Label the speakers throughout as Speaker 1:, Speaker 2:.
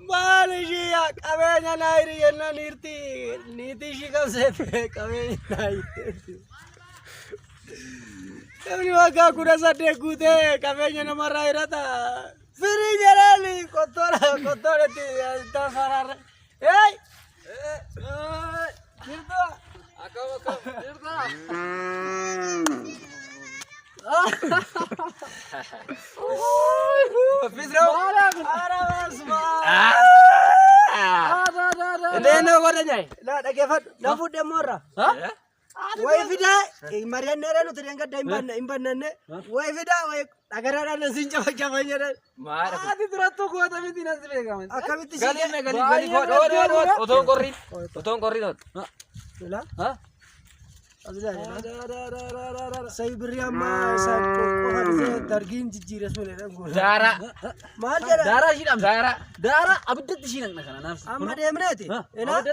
Speaker 1: Malaysia, kabenya nairi yenna niti shikam se kabenya nairi. Kami waga kuda sate kute kabenya nama rairata. Firi jalali kotora ti tasara. Hey, nirta. Akam nirta. Pisro. Deno kota jai. La dagefat. La fude morra. Wai vida. Marian nere no terangga imban nane. Wai vida. Wai agar ada sinca macam mana. Mar. Adi teratu kuat tapi tidak sebega. Akam itu. Gali kuat. Otong korri not. Sila. Saya beri ama saya kohar dargin jijiras mulai.
Speaker 2: Dara.
Speaker 1: Mahal dara.
Speaker 2: Dara sih nam dara. Dara abdul sih nang nakana nam.
Speaker 1: Amma dia mana ti? Enak.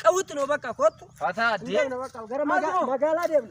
Speaker 1: Kau tu no bakal kot.
Speaker 2: Fata dia.
Speaker 1: No bakal. Gara magala dia.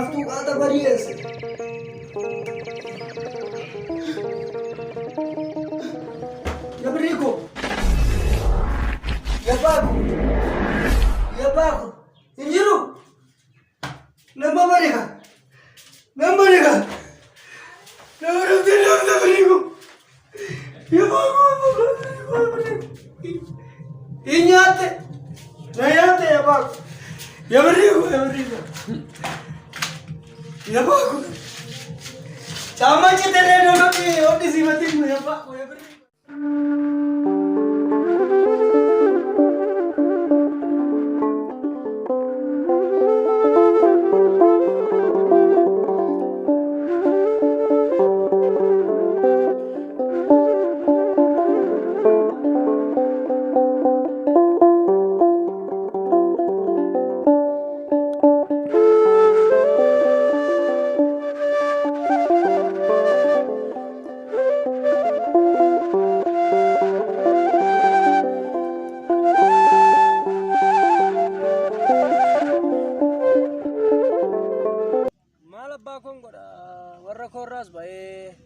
Speaker 1: Raftu kata bariyes. Ya beriku. Ya baku. Ya baku. Injiru. Nama mereka. Nama mereka. Nama beriku. Ya baku. Inyate. Nayate ya baku. Ya beriku. Ya baku. Sama kita dono ki odi simatin ya baku ya beriku.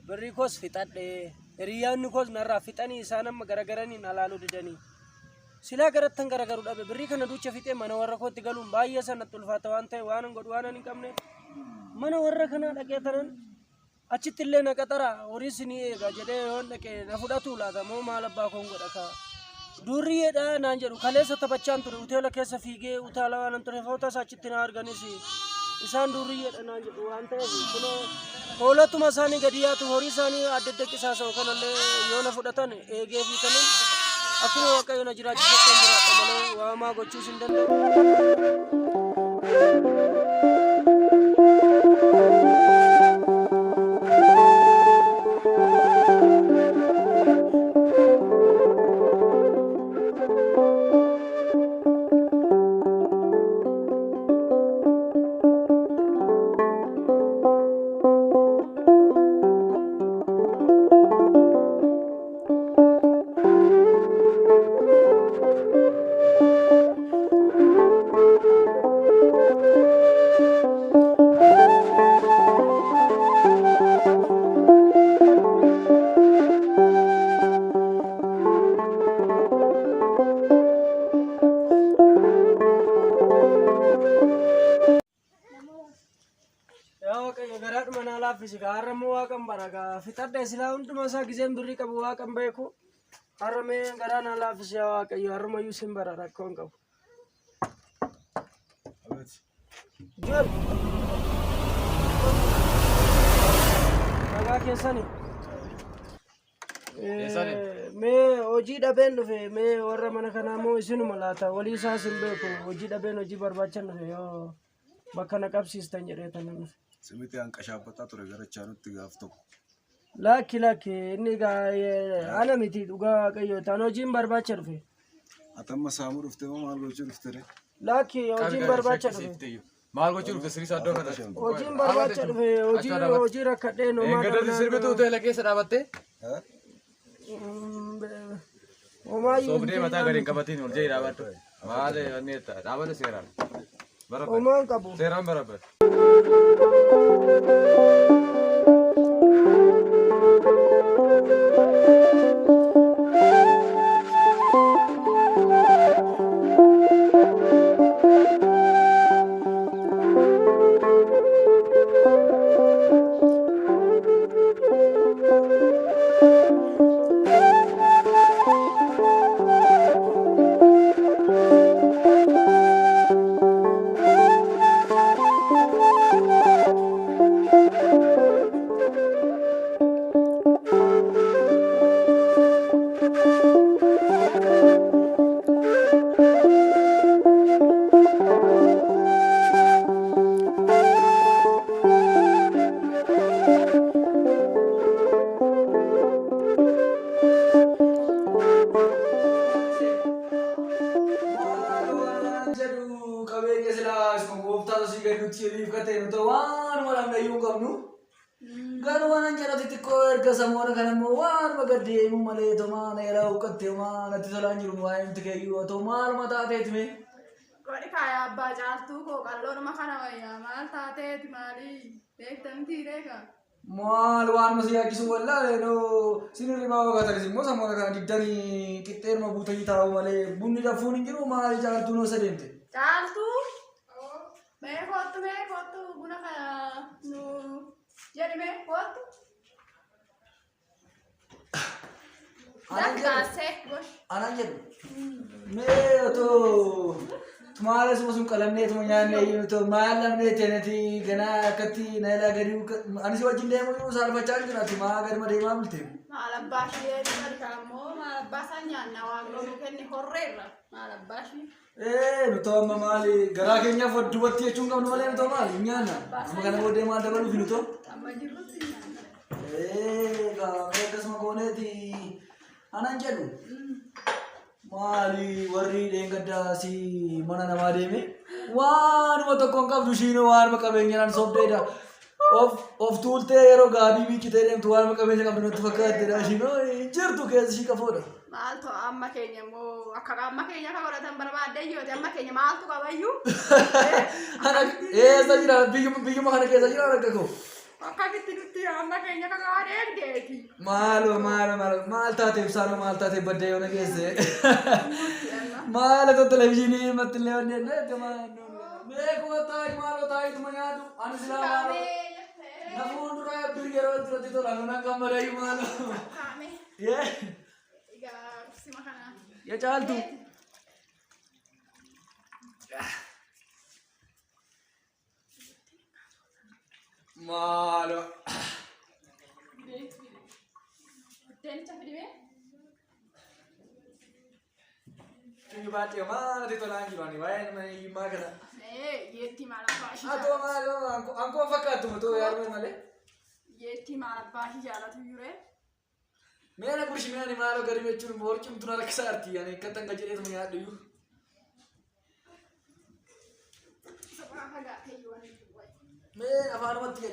Speaker 1: Berikos fitadhe hiriyaanni kos narraa fixanii isaan amma garagaranii nalaaluu didanii silaa garattan garagaru dhabe birrii kana duucha fixee mana warra kootti galuun baay'ee sanatti ulfaata waan ta'e waan godhu waan hin qabne mana warra kana dhaqee tanan achitti illee na qaxara horiis ni eega jedhee yoon dhaqee na fudhatu laata moo maal abbaa koon godha ka durriyeedha naan jedhu kaleessa taphachaan ture hoteela keessa fiigee utaala waan ture footas achitti na arganis isaan durriyeedha naan jedhu waan ta'eef kunoo hoolotuma isaanii gadi yaatu horii isaanii adda adda qisaasa'u kanallee yoo na fudhatan eegee fi kanan akkuma waaqayyo na jiraachisatti jiraadha malee waamaa gochuus hin danda'u. Sekarang mau akan baraga fitar deh sila untuk masa gizem beri kabu akan beku harame garan ala fisya kayu harama yusim baraga kongkau jual baga कैसा नहीं मैं ओजी डबेन दुफे मैं और मन का नाम इसी नु मलाता वली सा सिंबे को ओजी डबेन ओजी बर्बाचन दुफे यो बखना कब सिस्टन जरे तन
Speaker 3: Semiti ang kasyapata to regara chanut tigafto.
Speaker 1: Laki ini gaya ana miti uga kayo tano jim barbacha rufe.
Speaker 3: Atam masamu rufte mo mal gochu rufte re.
Speaker 1: Laki ojim barbacha rufe.
Speaker 2: Mal gochu rufte sri saddo kana.
Speaker 1: Ojim barbacha rufe oji rakade no ma.
Speaker 2: Engadar sirbe tu hotel ke sadabatte.
Speaker 1: Oma yu.
Speaker 2: Sobre mata garing kabatin urjai rabat. Male aneta rabat seran. Barabar.
Speaker 1: Oma kabu.
Speaker 2: Seran barabar. Garuan jara titik kor ke semua orang mau war bagade mu male to mana era ukat te mana ti salanjur mu ayam te kayu to mar mata te me
Speaker 4: Kodi kaya abba jaltu ko kallon makana waya mal taate timali dektam tirega.
Speaker 5: Maal waan masii yaachisu wallaalee no sinirri baawwa gaatanis immoo sammuu kana diddanii qixxeeruma buutanii taa'u malee bunni dafuun hin jiru maali jaaltuu noo sadeemte.
Speaker 4: Jaltu mee kottu buna kana nu jedhi mee kottu. Anan jedhu mee otoo tumaale suma sun qalamnee tuma nyaannee otoo maal lamnee teenati ganaa akkatti na ilaa gadi anis wajjin deemu saalfachaa jiraatu maa gadima deemaa bulte. Maal abbaashii jedhu ammoo maal abbaasaa nyaanna waan goonuu kenni horreerra maal abbaashii.
Speaker 5: Nuti amma maali garaa keenyaaf waddubatti jechuun qabnu malee nuti maali nyaanna amma kana booddee maal dabaluufi nuti.
Speaker 4: Amma jirrutti nyaanna.
Speaker 5: Akkasuma gooneeti. Anan jedhu maali warri dheengaddaa si mana namaa deeme waanuma tokkoon qabdu shiinoo waanuma qabeenyaan sobdeedha of tuultee yeroo gaabii biiqitee deemtu waanuma qabeenya qabdu natti fakkaatteedha shiinoo jirtu keessa shii qafoodha.
Speaker 4: Maaltu amma keenya immoo akka amma keenya akka godhatan barbaadde yoo amma keenya maaltu qabayyuu.
Speaker 5: Eessa jira biyyuma kana keessa jira rakka koo.
Speaker 4: Akkamitti nuti amma keenya akka adeemteeti.
Speaker 5: Maal taateef saanoo maal taateef baddee yoo nageesse. Maal akka televizyiinii irratti illee wanni meekuma taa'e maaloo taa'ituma nyaatu ani silaa maaloo namoonni dura biri yeroo itti tola nuna gammadee maaloo. Ya caaltu. Malo. Ini baca mana di tolan jiran wae mana magana.
Speaker 4: Yetti malah bashi.
Speaker 5: Atau malo angko fakat tu yar mana le?
Speaker 4: Yetti malah bashi jalan tu jure.
Speaker 5: Mana kursi mana ni malo gari mecur bor cum tu nak sarti yani kata ngaji itu mengat dulu.
Speaker 4: Seberapa gak kayuan itu?
Speaker 5: Men Afaan mati.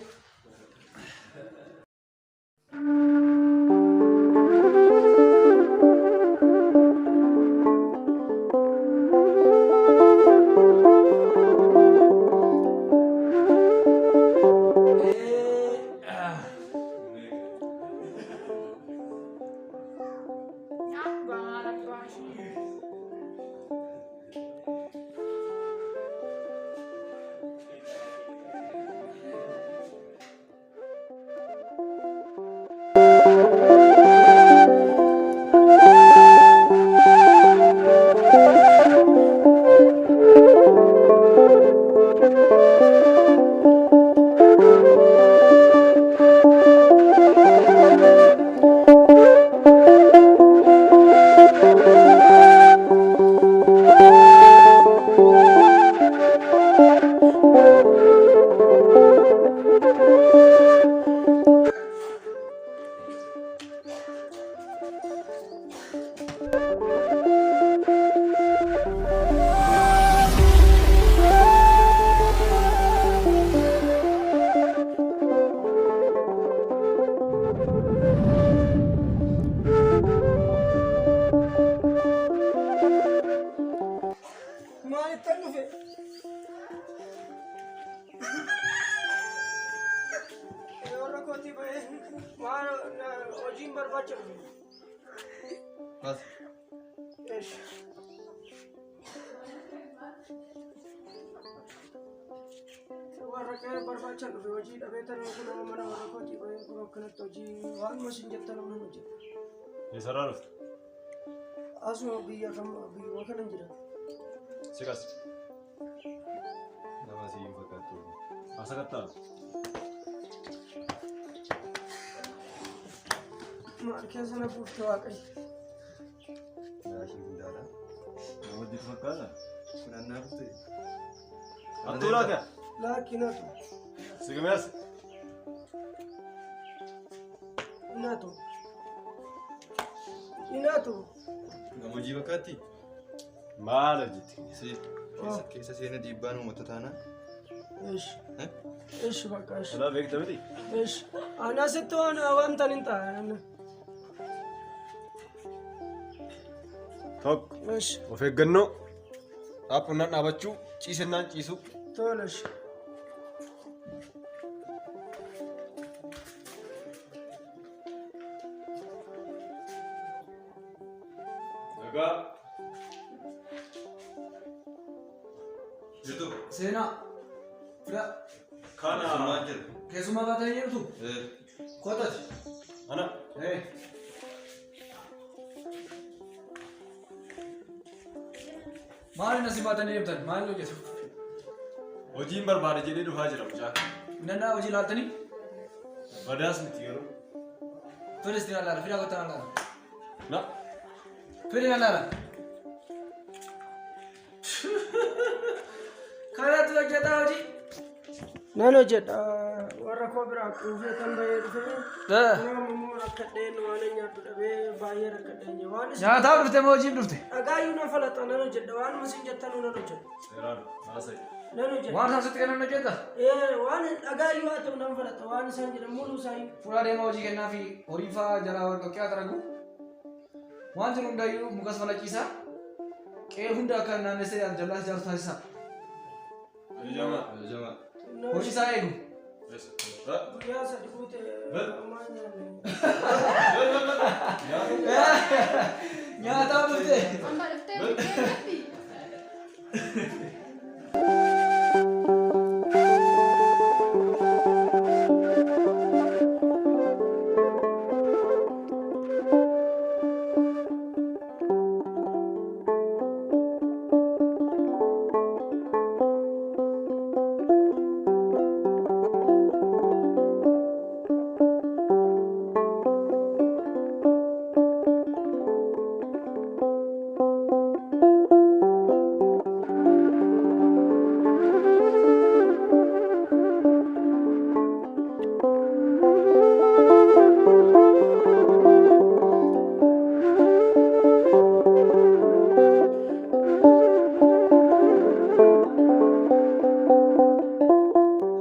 Speaker 6: Sararuf.
Speaker 1: Asuma biya kanan jira.
Speaker 6: Sikas.
Speaker 2: Nama si fakatu.
Speaker 6: Asa kata.
Speaker 1: Markee sana buufte waaqay.
Speaker 2: Naashi guddaadha.
Speaker 6: Nama di fakkaata.
Speaker 2: Kun annaa dhufte.
Speaker 6: Attuulaa kee.
Speaker 1: Laakinatu.
Speaker 6: Sigimees.
Speaker 1: Inatu. Inatu.
Speaker 2: Nama hojii fakkaatti.
Speaker 6: Maala jiti.
Speaker 2: Keessa seena dhiibbaan uummata taanaa.
Speaker 1: Ish bakka ish.
Speaker 6: Alaa beekta miti.
Speaker 1: Ish. Ana sitti waan wanta hin taane.
Speaker 6: Tokko.
Speaker 1: Ish.
Speaker 6: Of eeggannoo. Dhaabbannaan dhaabachuu, ciisennaan ciisuu.
Speaker 1: Tolash.
Speaker 6: Nagaa. Jitu.
Speaker 5: Seenaa. Fira.
Speaker 6: Kana.
Speaker 5: Keessumaa baatanii jirtu? Kotati.
Speaker 6: Ana.
Speaker 5: Maali nasi baatanii jirtan? Maali hojjetu?
Speaker 6: Hojiin barbaade jedhee dhufaa jira mucaa.
Speaker 5: Danda'a hojii laaltanii?
Speaker 6: Badaas miti yeroo.
Speaker 5: Firistiin alaala. Firaa kottan alaala.
Speaker 6: Na.
Speaker 5: Firii alaala. Kanatti hojjetaa hojii?
Speaker 1: Nan hojjedha warra koo biraa quufee kan bahee dhufee nama immoo rakkadheen waan nyaadhu dhabee baay'ee rakkadheen waan
Speaker 5: Nyaataa dhufte moo hojiin dhufte?
Speaker 1: dhagaayyuu nan falaxa nan hojjedha waan isin jettanuu nan hojjedha.
Speaker 6: Seeraan haasa'e.
Speaker 1: Nan hojjedha.
Speaker 5: Waan isaasitti kennan hojjeta?
Speaker 1: Waan dhagaayyuu haa ta'u nan falaxa waan isaan jedhan muluu isaayyuu.
Speaker 5: Furaa deemaa hojii kennaa fi horii fa'aa jalaa wal qaqqee ataragu. Waan jiru hundayyuu mukas falaqiisaa. Qe'ee hunda akka naannessee jallaas jaalatu taasisaa.
Speaker 6: Jamaa. Jamaa.
Speaker 5: Hojii isaa eegu.
Speaker 1: Guyyaa sadi guute ammaa nyaanne.
Speaker 5: Nyaataa dhufte.
Speaker 7: Amma dhuftee